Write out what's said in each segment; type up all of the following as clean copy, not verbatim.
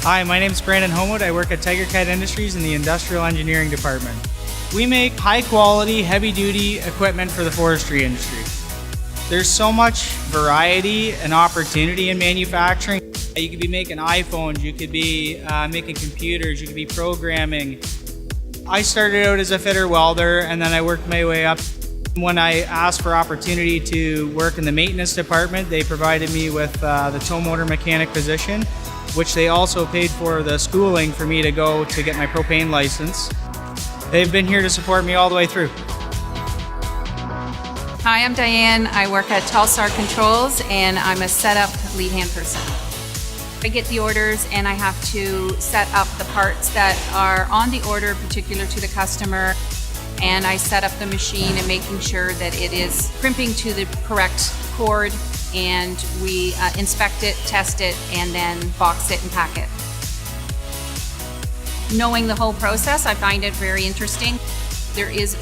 Hi, my name is Brandon Homewood. I work at Tiger Cat Industries in the Industrial Engineering Department. We make high-quality, heavy-duty equipment for the forestry industry. There's so much variety and opportunity in manufacturing. You could be making iPhones, you could be making computers, you could be programming. I started out as a fitter welder and then I worked my way up. When I asked for opportunity to work in the maintenance department, they provided me with the tow motor mechanic position, which they also paid for the schooling for me to go to get my propane license. They've been here to support me all the way through. Hi, I'm Diane. I work at Telstar Controls and I'm a setup lead hand person. I get the orders and I have to set up the parts that are on the order particular to the customer, and I set up the machine and making sure that it is crimping to the correct cord, and we inspect it, test it, and then box it and pack it. Knowing the whole process, I find it very interesting. There is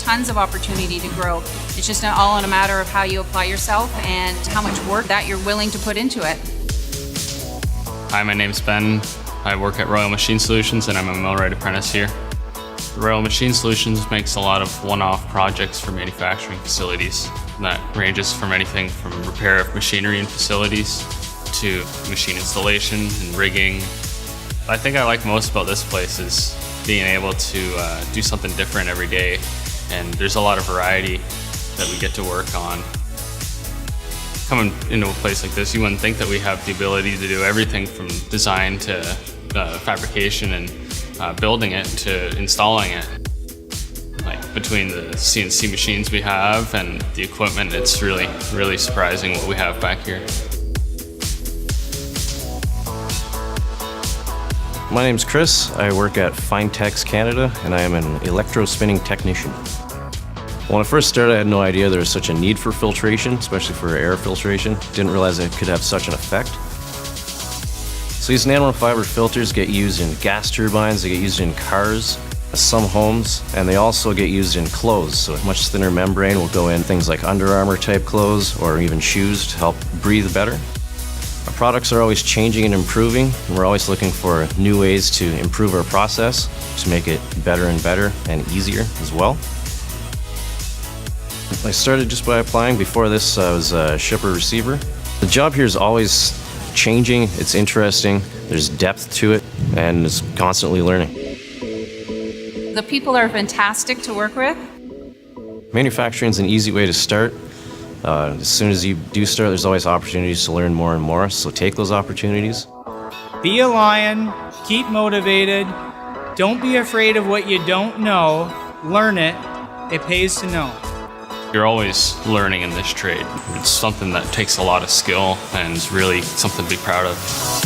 tons of opportunity to grow. It's just all in a matter of how you apply yourself and how much work that you're willing to put into it. Hi, my name's Ben. I work at Royal Machine Solutions and I'm a millwright apprentice here. Royal Machine Solutions makes a lot of one-off projects for manufacturing facilities. That ranges from anything from repair of machinery in facilities to machine installation and rigging. What I think I like most about this place is being able to do something different every day, and there's a lot of variety that we get to work on. Coming into a place like this, you wouldn't think that we have the ability to do everything from design to fabrication and building it to installing it. Like between the CNC machines we have and the equipment, it's really surprising what we have back here. My name's Chris. I work at Finetex Canada and I am an electro-spinning technician. When I first started, I had no idea there was such a need for filtration, especially for air filtration. Didn't realize it could have such an effect. So these nanofiber filters get used in gas turbines, they get used in cars, some homes, and they also get used in clothes. So a much thinner membrane will go in things like Under Armour type clothes or even shoes to help breathe better. Our products are always changing and improving, and we're always looking for new ways to improve our process to make it better and better and easier as well. I started just by applying. Before this, I was a shipper-receiver. The job here is always changing, it's interesting, there's depth to it, and it's constantly learning. The people are fantastic to work with. Manufacturing is an easy way to start. As soon as you do start, there's always opportunities to learn more and more, so take those opportunities. Be a lion, keep motivated, don't be afraid of what you don't know, learn it, it pays to know. You're always learning in this trade. It's something that takes a lot of skill and is really something to be proud of.